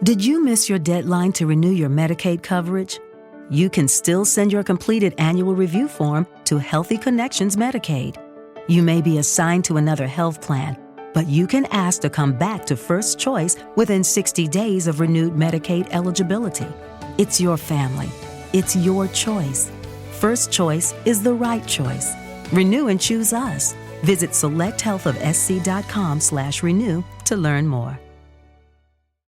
Did you miss your deadline to renew your Medicaid coverage? You can still send your completed annual review form to Healthy Connections Medicaid. You may be assigned to another health plan, but you can ask to come back to First Choice within 60 days of renewed Medicaid eligibility. It's your family. It's your choice. First Choice is the right choice. Renew and choose us. Visit selecthealthofsc.com/renew to learn more.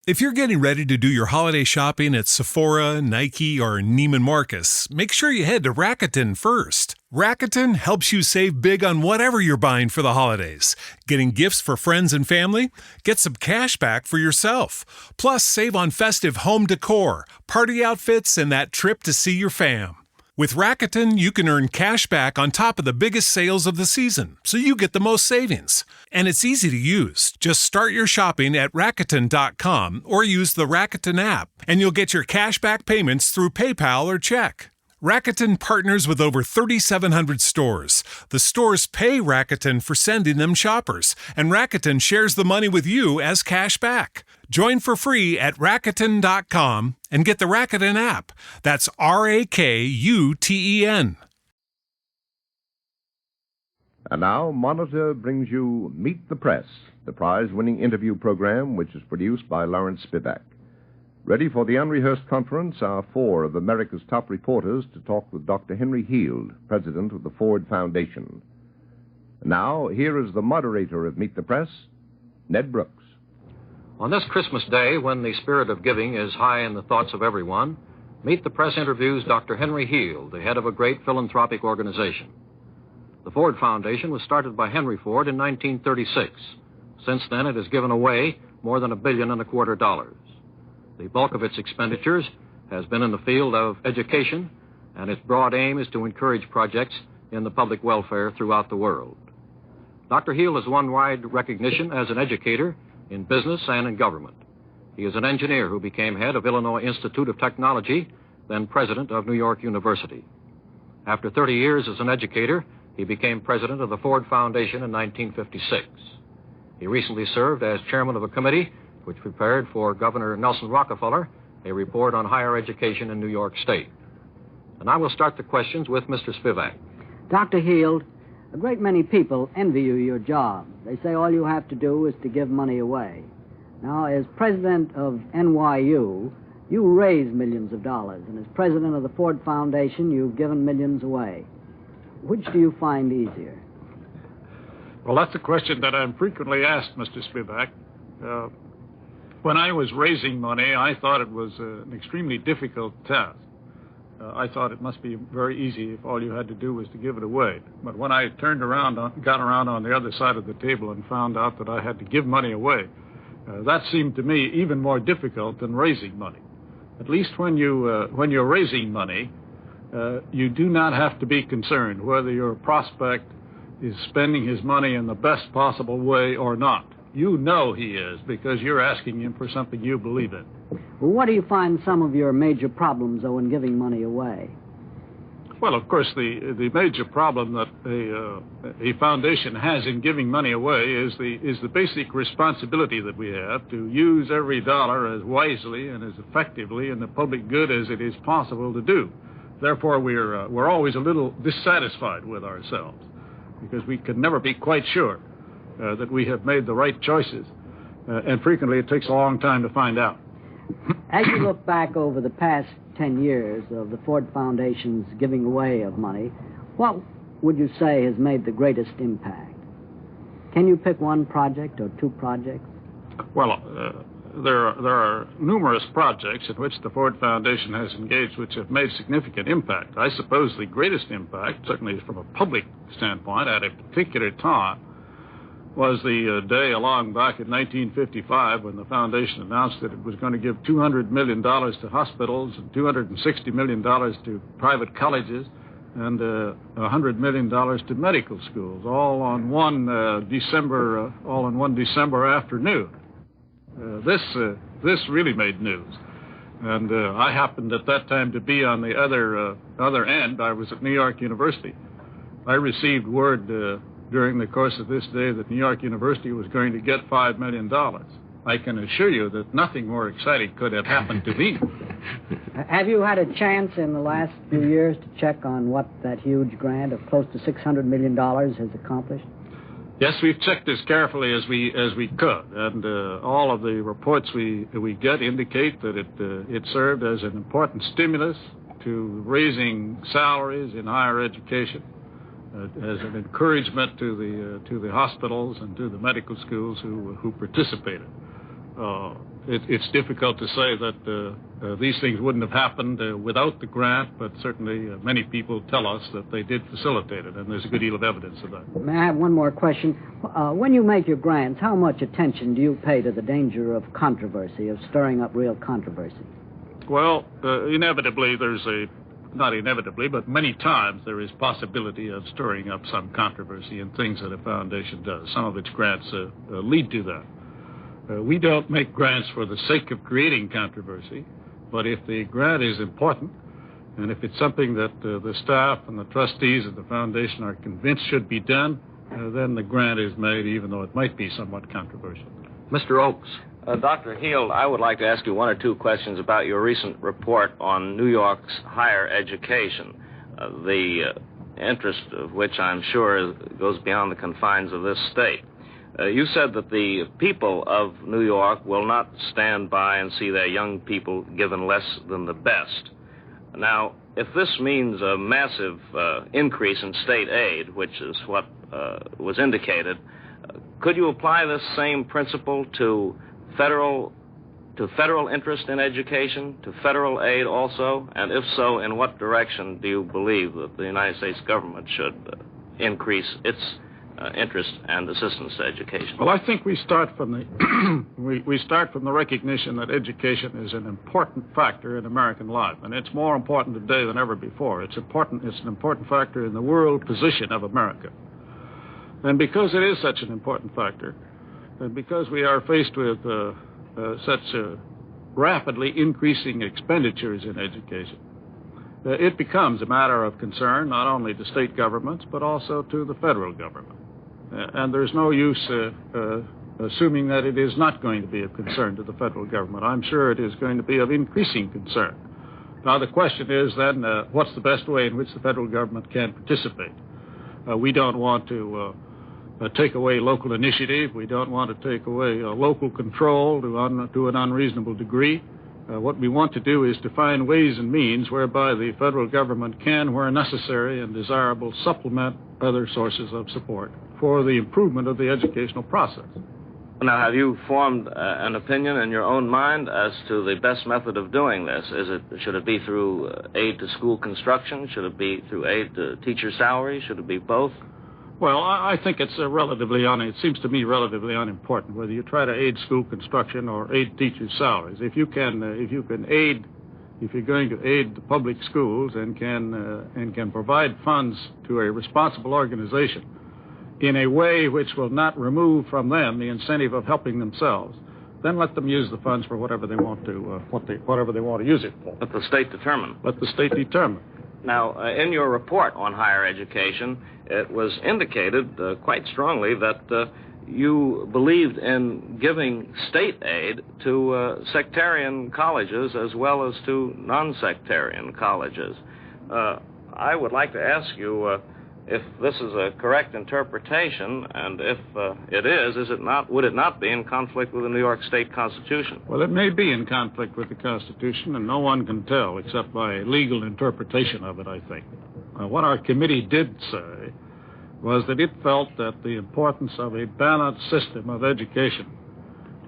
If you're getting ready to do your holiday shopping at Sephora, Nike, or Neiman Marcus, make sure you head to Rakuten first. Rakuten helps you save big on whatever you're buying for the holidays. Getting gifts for friends and family? Get some cash back for yourself. Plus, save on festive home decor, party outfits, and that trip to see your fam. With Rakuten, you can earn cash back on top of the biggest sales of the season, so you get the most savings. And it's easy to use. Just start your shopping at Rakuten.com or use the Rakuten app, and you'll get your cash back payments through PayPal or check. Rakuten partners with over 3,700 stores. The stores pay Rakuten for sending them shoppers, and Rakuten shares the money with you as cash back. Join for free at Rakuten.com and get the Rakuten app. That's Rakuten. And now, Monitor brings you Meet the Press, the prize-winning interview program which is produced by Lawrence Spivak. Ready for the unrehearsed conference are four of America's top reporters to talk with Dr. Henry Heald, president of the Ford Foundation. Now, here is the moderator of Meet the Press, Ned Brooks. On this Christmas Day, when the spirit of giving is high in the thoughts of everyone, Meet the Press interviews Dr. Henry Heald, the head of a great philanthropic organization. The Ford Foundation was started by Henry Ford in 1936. Since then, it has given away more than $1.25 billion. The bulk of its expenditures has been in the field of education, and its broad aim is to encourage projects in the public welfare throughout the world. Dr. Heald has won wide recognition as an educator in business and in government. He is an engineer who became head of Illinois Institute of Technology, then president of New York University. After 30 years as an educator, he became president of the Ford Foundation in 1956. He recently served as chairman of a committee which prepared for Governor Nelson Rockefeller a report on higher education in New York State. And I will start the questions with Mr. Spivak. Dr. Heald, a great many people envy you your job. They say all you have to do is to give money away. Now, as president of NYU, you raise millions of dollars, and as president of the Ford Foundation, you've given millions away. Which do you find easier? Well, that's a question that I'm frequently asked, Mr. Spivak. When I was raising money, I thought it was an extremely difficult task. I thought it must be very easy if all you had to do was to give it away. But when I got around on the other side of the table and found out that I had to give money away, that seemed to me even more difficult than raising money. At least when you're raising money, you do not have to be concerned whether your prospect is spending his money in the best possible way or not. You know he is, because you're asking him for something you believe in. Well, what do you find some of your major problems, though, in giving money away? Well, of course, the major problem that a foundation has in giving money away is the basic responsibility that we have to use every dollar as wisely and as effectively in the public good as it is possible to do. Therefore, we're always a little dissatisfied with ourselves because we can never be quite sure that we have made the right choices, and frequently it takes a long time to find out. As you look back over the past 10 years of the Ford Foundation's giving away of money, what would you say has made the greatest impact? Can you pick one project or two projects? Well, there are numerous projects in which the Ford Foundation has engaged which have made significant impact. I suppose the greatest impact, certainly from a public standpoint, at a particular time, was the day along back in 1955 when the foundation announced that it was going to give $200 million to hospitals and $260 million to private colleges and $100 million to medical schools, all on one December afternoon. This really made news. And I happened at that time to be on the other end. I was at New York University. I received word during the course of this day that New York University was going to get $5 million. I can assure you that nothing more exciting could have happened to me. Have you had a chance in the last few years to check on what that huge grant of close to $600 million has accomplished? Yes, we've checked as carefully as we could, and all of the reports we get indicate that it served as an important stimulus to raising salaries in higher education, as an encouragement to the hospitals and to the medical schools who participated. It's difficult to say that these things wouldn't have happened without the grant, but certainly many people tell us that they did facilitate it, and there's a good deal of evidence of that. May I have one more question? When you make your grants, how much attention do you pay to the danger of controversy, of stirring up real controversy? Well, inevitably not inevitably, but many times there is possibility of stirring up some controversy in things that a foundation does. Some of its grants lead to that. We don't make grants for the sake of creating controversy, but if the grant is important, and if it's something that the staff and the trustees of the foundation are convinced should be done, then the grant is made, even though it might be somewhat controversial. Mr. Oakes. Dr. Heald, I would like to ask you one or two questions about your recent report on New York's higher education, the interest of which I'm sure goes beyond the confines of this state. You said that the people of New York will not stand by and see their young people given less than the best. Now, if this means a massive increase in state aid, which is what was indicated, could you apply this same principle to federal interest in education, to federal aid also? And if so, in what direction do you believe that the United States government should increase its interest and assistance to education? Well, I think we start from the we start from the recognition that education is an important factor in American life, and it's more important today than ever before. It's an important factor in the world position of America. And because it is such an important factor, and because we are faced with such rapidly increasing expenditures in education, it becomes a matter of concern not only to state governments but also to the federal government. And there's no use assuming that it is not going to be of concern to the federal government. I'm sure it is going to be of increasing concern. Now, the question is then, what's the best way in which the federal government can participate? We don't want to take away local initiative. We don't want to take away local control to an unreasonable degree. What we want to do is to find ways and means whereby the federal government can, where necessary and desirable, supplement other sources of support for the improvement of the educational process. Now, have you formed an opinion in your own mind as to the best method of doing this? Should it be through aid to school construction? Should it be through aid to teacher salaries? Should it be both? Well, I think it's it seems to me relatively unimportant whether you try to aid school construction or aid teachers' salaries. If you're going to aid the public schools and can provide funds to a responsible organization in a way which will not remove from them the incentive of helping themselves, then let them use the funds for whatever they want to whatever they want to use it for. Let the state determine. Let the state determine. Now, in your report on higher education, it was indicated quite strongly that you believed in giving state aid to sectarian colleges as well as to non-sectarian colleges. I would like to ask you if this is a correct interpretation, and if it is would it not be in conflict with the New York State Constitution? Well, it may be in conflict with the Constitution, and no one can tell except by a legal interpretation of it, I think. What our committee did say was that it felt that the importance of a balanced system of education,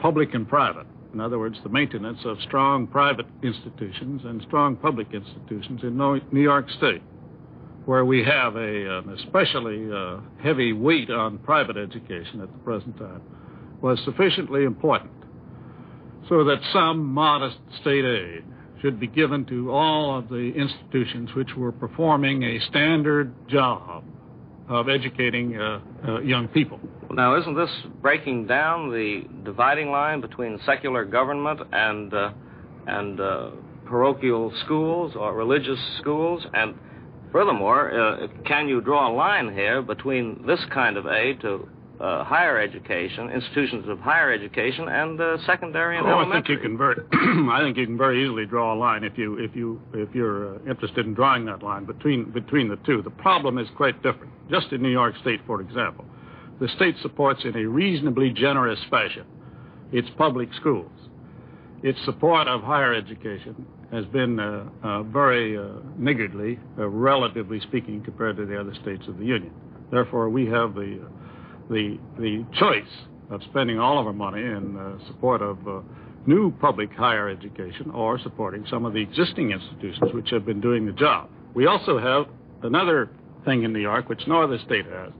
public and private, in other words, the maintenance of strong private institutions and strong public institutions in New York State, where we have an especially heavy weight on private education at the present time, was sufficiently important so that some modest state aid should be given to all of the institutions which were performing a standard job of educating young people. Now, isn't this breaking down the dividing line between secular government and parochial schools or religious schools? And furthermore, can you draw a line here between this kind of aid to higher education, institutions of higher education, and secondary and I elementary. think you can very easily draw a line if you're interested in drawing that line between the two. The problem is quite different. Just in New York State, for example, the state supports in a reasonably generous fashion its public schools. Its support of higher education has been very niggardly, relatively speaking, compared to the other states of the Union. Therefore, we have the choice of spending all of our money in support of new public higher education or supporting some of the existing institutions which have been doing the job. We also have another thing in New York which no other state has,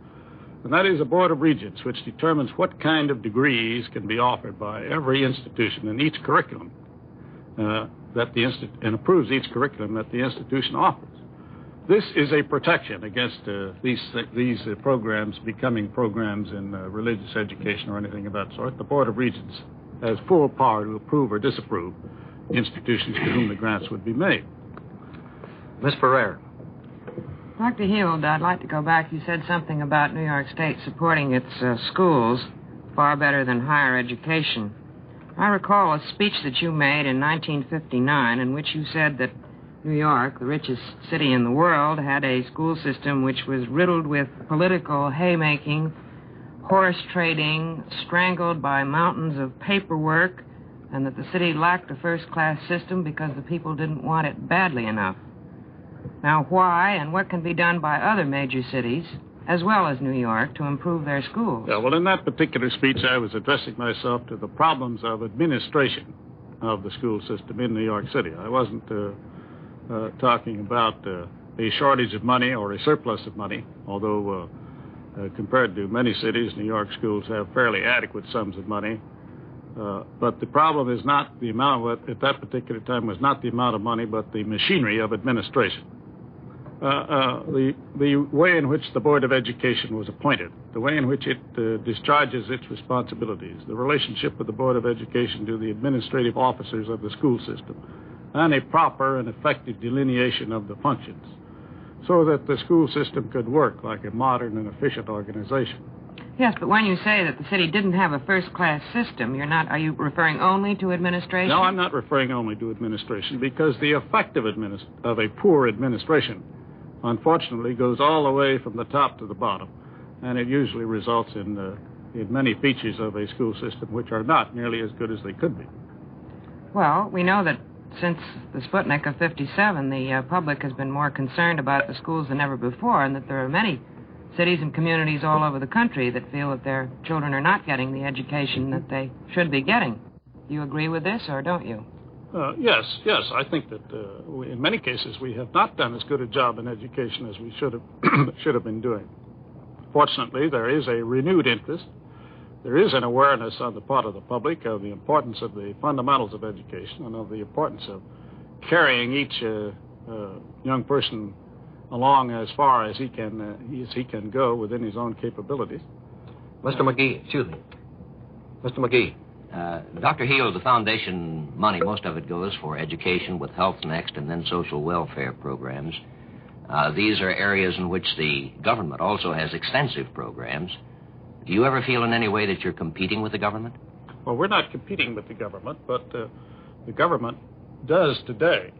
and that is a Board of Regents which determines what kind of degrees can be offered by every institution in each curriculum and approves each curriculum that the institution offers. This is a protection against these programs becoming programs in religious education or anything of that sort. The Board of Regents has full power to approve or disapprove institutions to whom the grants would be made. Miss Ferrer. Dr. Heald, I'd like to go back. You said something about New York State supporting its schools far better than higher education. I recall a speech that you made in 1959 in which you said that New York, the richest city in the world, had a school system which was riddled with political haymaking, horse trading, strangled by mountains of paperwork, and that the city lacked a first-class system because the people didn't want it badly enough. Now, why and what can be done by other major cities, as well as New York, to improve their schools? Yeah, well, in that particular speech, I was addressing myself to the problems of administration of the school system in New York City. I wasn't talking about a shortage of money or a surplus of money, although compared to many cities, New York schools have fairly adequate sums of money. But the problem is not the amount, at that particular time, was not the amount of money, but the machinery of administration. The way in which the Board of Education was appointed, the way in which it discharges its responsibilities, the relationship of the Board of Education to the administrative officers of the school system, and a proper and effective delineation of the functions, so that the school system could work like a modern and efficient organization. Yes, but when you say that the city didn't have a first-class system, are you referring only to administration? No, I'm not referring only to administration, because the effect of a poor administration, unfortunately, goes all the way from the top to the bottom, and it usually results in many features of a school system which are not nearly as good as they could be. Well, we know that since the Sputnik of 57, the public has been more concerned about the schools than ever before, and that there are many cities and communities all over the country that feel that their children are not getting the education that they should be getting. Do you agree with this, or don't you? Yes. I think that in many cases we have not done as good a job in education as we should have been doing. Fortunately, there is a renewed interest. There is an awareness on the part of the public of the importance of the fundamentals of education and of the importance of carrying each young person along as far as he can go within his own capabilities. Mr. McGee, excuse me. Mr. McGee. Dr. Heald, the foundation money, most of it goes for education with Health Next and then social welfare programs. These are areas in which the government also has extensive programs. Do you ever feel in any way that you're competing with the government? Well, we're not competing with the government, but the government does today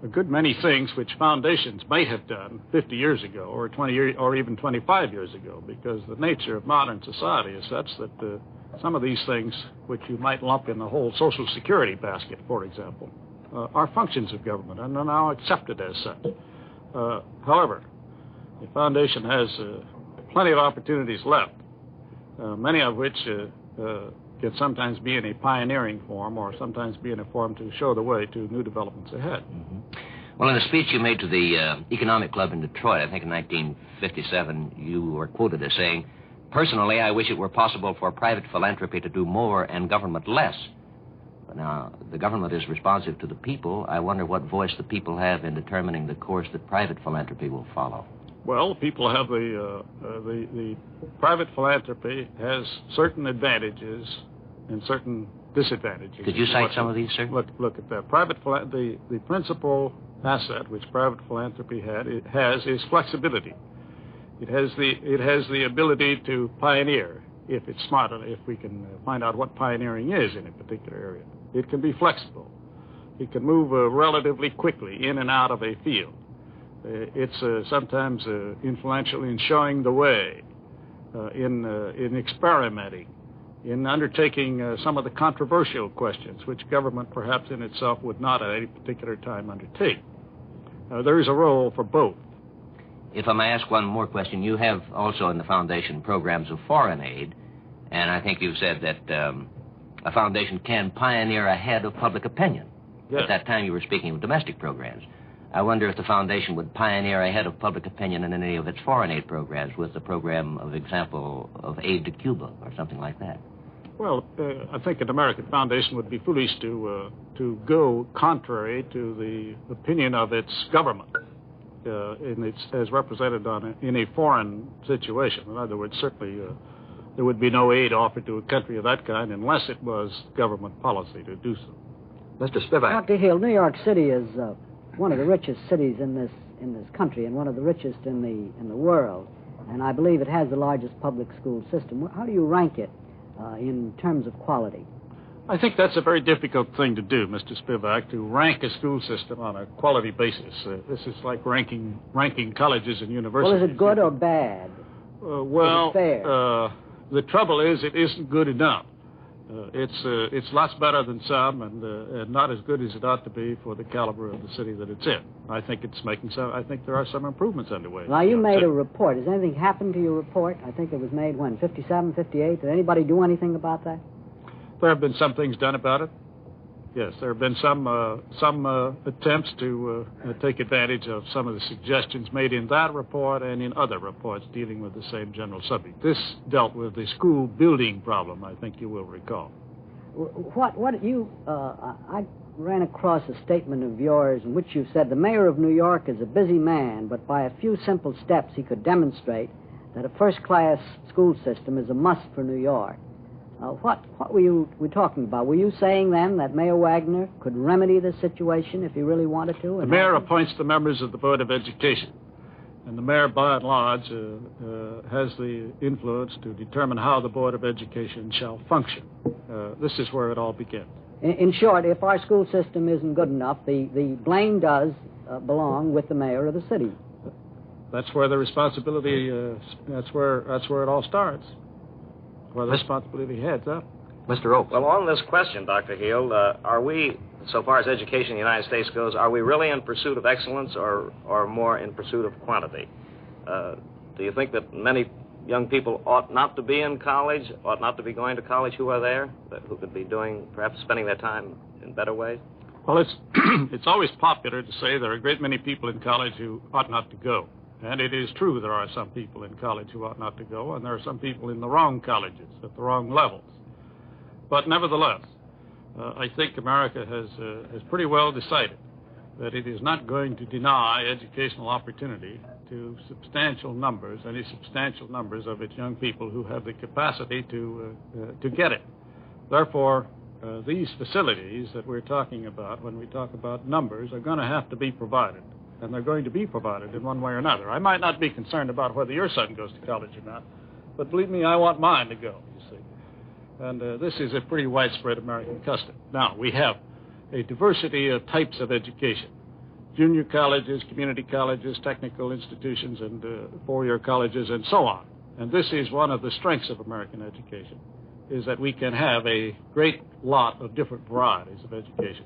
a good many things which foundations might have done 50 years ago or 20 years or even 25 years ago, because the nature of modern society is such that some of these things, which you might lump in the whole Social Security basket, for example, are functions of government and are now accepted as such. However, the foundation has plenty of opportunities left, many of which can sometimes be in a pioneering form or sometimes be in a form to show the way to new developments ahead. Mm-hmm. Well, in a speech you made to the Economic Club in Detroit, I think in 1957, you were quoted as saying, "Personally, I wish it were possible for private philanthropy to do more and government less." But now, the government is responsive to the people. I wonder what voice the people have in determining the course that private philanthropy will follow. Well, people have the private philanthropy has certain advantages and certain disadvantages. Could you cite some of these, sir? Look at that. The principal asset which private philanthropy has is flexibility. It has the ability to pioneer if it's smart enough, if we can find out what pioneering is in a particular area. It can be flexible. It can move relatively quickly in and out of a field. It's sometimes influential in showing the way, in experimenting, in undertaking some of the controversial questions, which government perhaps in itself would not at any particular time undertake. There is a role for both. If I may ask one more question, you have also in the foundation programs of foreign aid, and I think you've said that a foundation can pioneer ahead of public opinion. Yes. At that time you were speaking of domestic programs. I wonder if the foundation would pioneer ahead of public opinion in any of its foreign aid programs with the program, of example, of aid to Cuba or something like that. Well, I think an American foundation would be foolish to go contrary to the opinion of its government as represented in a foreign situation. In other words, certainly there would be no aid offered to a country of that kind unless it was government policy to do so. Mr. Spivak. Dr. Hill, New York City is one of the richest cities in this country and one of the richest in the world, and I believe it has the largest public school system. How do you rank it in terms of quality? I think that's a very difficult thing to do, Mr. Spivak, to rank a school system on a quality basis. This is like ranking colleges and universities. Well, is it good or bad? Well, is it fair? The trouble is it isn't good enough. It's lots better than some and not as good as it ought to be for the caliber of the city that it's in. I think it's making some. I think there are some improvements underway. Now, you made a report. Has anything happened to your report? I think it was made, when, 57, 58? Did anybody do anything about that? There have been some things done about it. Yes, there have been some attempts to take advantage of some of the suggestions made in that report and in other reports dealing with the same general subject. This dealt with the school building problem, I think you will recall. I ran across a statement of yours in which you said the mayor of New York is a busy man, but by a few simple steps he could demonstrate that a first-class school system is a must for New York. What were you talking about? Were you saying then that Mayor Wagner could remedy the situation if he really wanted to? The mayor appoints the members of the Board of Education, and the mayor, by and large, has the influence to determine how the Board of Education shall function. This is where it all begins. In short, if our school system isn't good enough, the blame does belong with the mayor of the city. That's where the responsibility. That's where it all starts. Where the responsibility heads up. Mr. Oak. Well, on this question, Dr. Heald, are we, so far as education in the United States goes, are we really in pursuit of excellence or more in pursuit of quantity? Do you think that many young people ought not to be in college, ought not to be going to college who are there, who could be perhaps spending their time in better ways? Well, it's always popular to say there are a great many people in college who ought not to go. And it is true there are some people in college who ought not to go, and there are some people in the wrong colleges, at the wrong levels. But nevertheless, I think America has pretty well decided that it is not going to deny educational opportunity to substantial numbers of its young people who have the capacity to get it. Therefore, these facilities that we're talking about when we talk about numbers are going to have to be provided. And they're going to be provided in one way or another. I might not be concerned about whether your son goes to college or not, but believe me, I want mine to go, you see. And this is a pretty widespread American custom. Now, we have a diversity of types of education. Junior colleges, community colleges, technical institutions, and four-year colleges, and so on. And this is one of the strengths of American education, is that we can have a great lot of different varieties of education.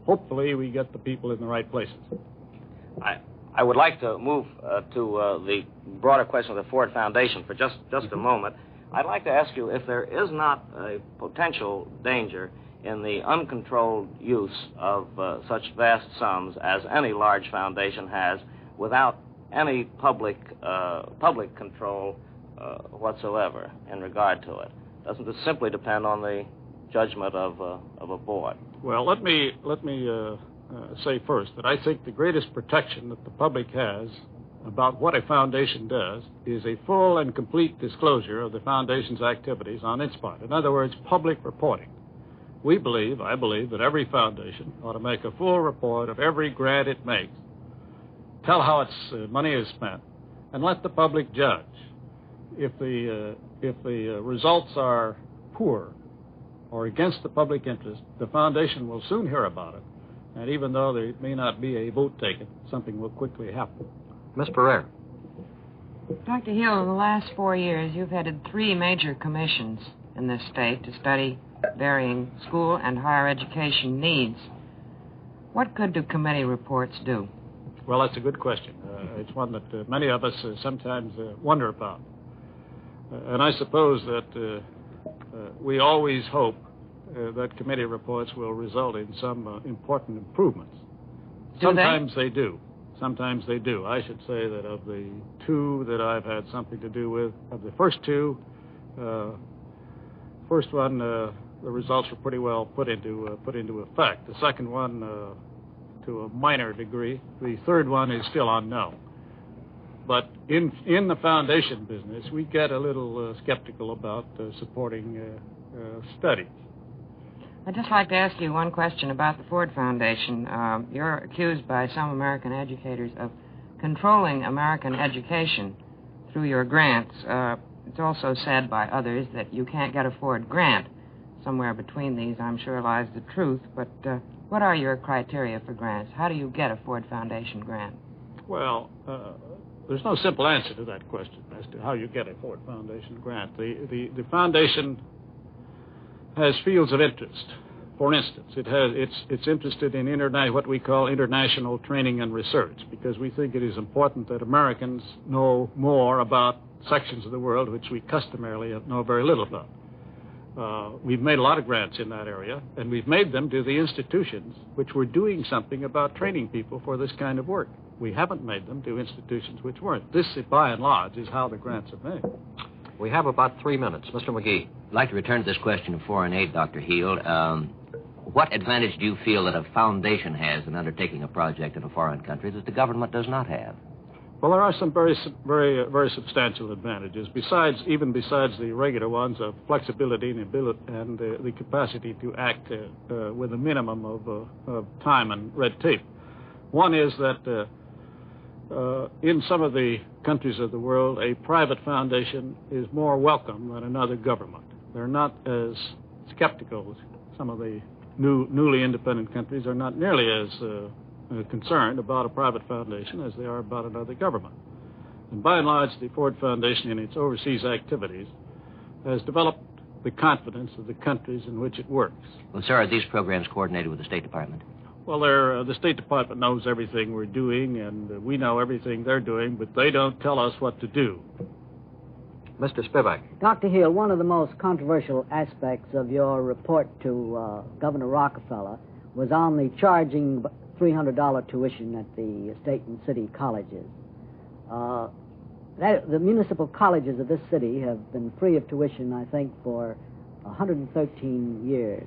Hopefully, we get the people in the right places. I would like to move to the broader question of the Ford Foundation for just a moment. I'd like to ask you if there is not a potential danger in the uncontrolled use of such vast sums as any large foundation has without any public control whatsoever in regard to it. Doesn't it simply depend on the judgment of a board? Well, let me say first that I think the greatest protection that the public has about what a foundation does is a full and complete disclosure of the foundation's activities on its part. In other words, public reporting. I believe that every foundation ought to make a full report of every grant it makes, tell how its money is spent, and let the public judge. If the results are poor or against the public interest, the foundation will soon hear about it. And even though there may not be a vote taken, something will quickly happen. Miss Pereira. Dr. Hill, in the last 4 years, you've headed 3 major commissions in this state to study varying school and higher education needs. What good do committee reports do? Well, that's a good question. It's one that many of us sometimes wonder about. And I suppose that we always hope that committee reports will result in some important improvements. Sometimes they do. Sometimes they do. I should say that of the 2 that I've had something to do with, of the first 2, first one, the results were pretty well put into effect. The second one, to a minor degree. The third one is still unknown. But in the foundation business, we get a little skeptical about supporting studies. I'd just like to ask you one question about the Ford Foundation. You're accused by some American educators of controlling American education through your grants. It's also said by others that you can't get a Ford grant. Somewhere between these, I'm sure, lies the truth. But what are your criteria for grants? How do you get a Ford Foundation grant? Well, there's no simple answer to that question as to how you get a Ford Foundation grant. The foundation has fields of interest. For instance, it's interested in what we call international training and research, because we think it is important that Americans know more about sections of the world which we customarily know very little about. We've made a lot of grants in that area, and we've made them to the institutions which were doing something about training people for this kind of work. We haven't made them to institutions which weren't. This, by and large, is how the grants are made. We have about 3 minutes. Mr. McGee. I'd like to return to this question of foreign aid, Dr. Heald. What advantage do you feel that a foundation has in undertaking a project in a foreign country that the government does not have? Well, there are some very substantial advantages, besides the regular ones of flexibility and ability and the capacity to act with a minimum of time and red tape. One is that in some of the countries of the world, a private foundation is more welcome than another government. They're not as skeptical. Some of the newly independent countries are not nearly as concerned about a private foundation as they are about another government. And by and large, the Ford Foundation in its overseas activities has developed the confidence of the countries in which it works. Well, sir, are these programs coordinated with the State Department? Well, the State Department knows everything we're doing, and we know everything they're doing, but they don't tell us what to do. Mr. Spivak. Dr. Hill, one of the most controversial aspects of your report to Governor Rockefeller was on the charging $300 tuition at the state and city colleges. The municipal colleges of this city have been free of tuition, I think, for 113 years.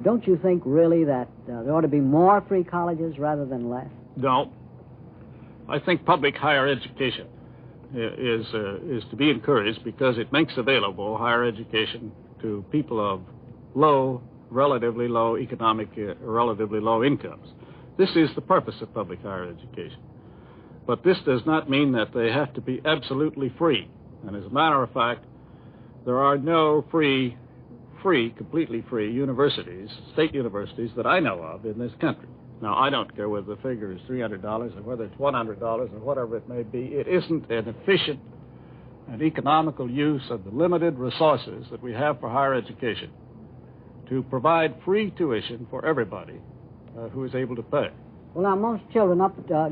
Don't you think, really, that there ought to be more free colleges rather than less? No. I think public higher education is to be encouraged because it makes available higher education to people of relatively low economic, relatively low incomes. This is the purpose of public higher education. But this does not mean that they have to be absolutely free. And as a matter of fact, there are no completely free universities, state universities, that I know of in this country. Now, I don't care whether the figure is $300 or whether it's $100 or whatever it may be. It isn't an efficient and economical use of the limited resources that we have for higher education to provide free tuition for everybody who is able to pay. Well, now, most children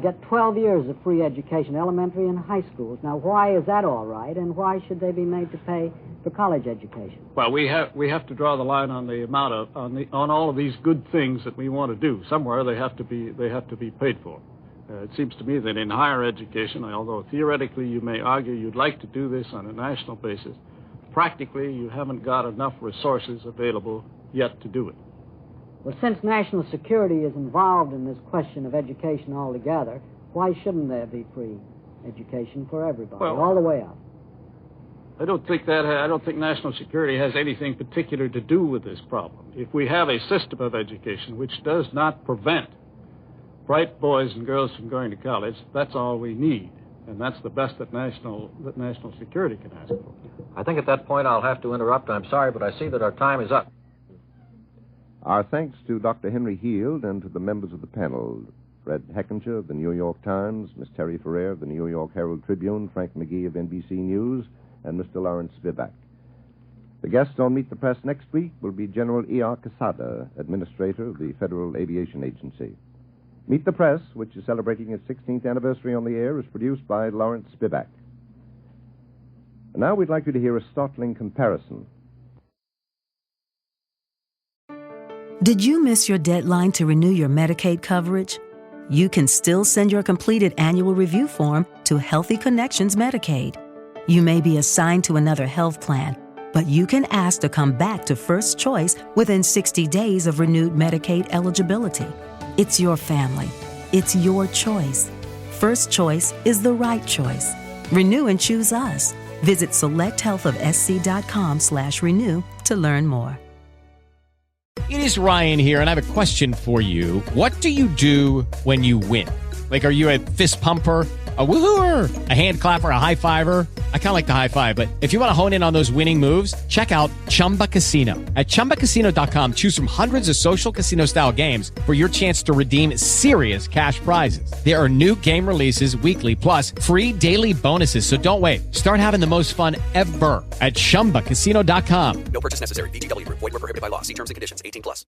get 12 years of free education, elementary and high schools. Now, why is that all right, and why should they be made to pay for college education? Well, we have to draw the line on the amount of on all of these good things that we want to do. Somewhere they have to be paid for. It seems to me that in higher education, although theoretically you may argue you'd like to do this on a national basis, practically you haven't got enough resources available yet to do it. Well, since national security is involved in this question of education altogether, why shouldn't there be free education for everybody, all the way up? I don't think national security has anything particular to do with this problem. If we have a system of education which does not prevent bright boys and girls from going to college, that's all we need. And that's the best that national security can ask for. I think at that point I'll have to interrupt. I'm sorry, but I see that our time is up. Our thanks to Dr. Henry Heald and to the members of the panel, Fred Heckinger of the New York Times, Miss Terry Ferrer of the New York Herald Tribune, Frank McGee of NBC News, and Mr. Lawrence Spivak. The guest on Meet the Press next week will be General E.R. Quesada, Administrator of the Federal Aviation Agency. Meet the Press, which is celebrating its 16th anniversary on the air, is produced by Lawrence Spivak. And now we'd like you to hear a startling comparison. Did you miss your deadline to renew your Medicaid coverage? You can still send your completed annual review form to Healthy Connections Medicaid. You may be assigned to another health plan, but you can ask to come back to First Choice within 60 days of renewed Medicaid eligibility. It's your family. It's your choice. First Choice is the right choice. Renew and choose us. Visit selecthealthofsc.com/renew to learn more. It is Ryan here, and I have a question for you. What do you do when you win? Like, are you a fist pumper, a woo-hooer, a hand clapper, a high fiver? I kind of like the high five, but if you want to hone in on those winning moves, check out Chumba Casino. At ChumbaCasino.com, choose from hundreds of social casino-style games for your chance to redeem serious cash prizes. There are new game releases weekly, plus free daily bonuses, so don't wait. Start having the most fun ever at ChumbaCasino.com. No purchase necessary. VGW Group. Void where prohibited by law. See terms and conditions. 18+.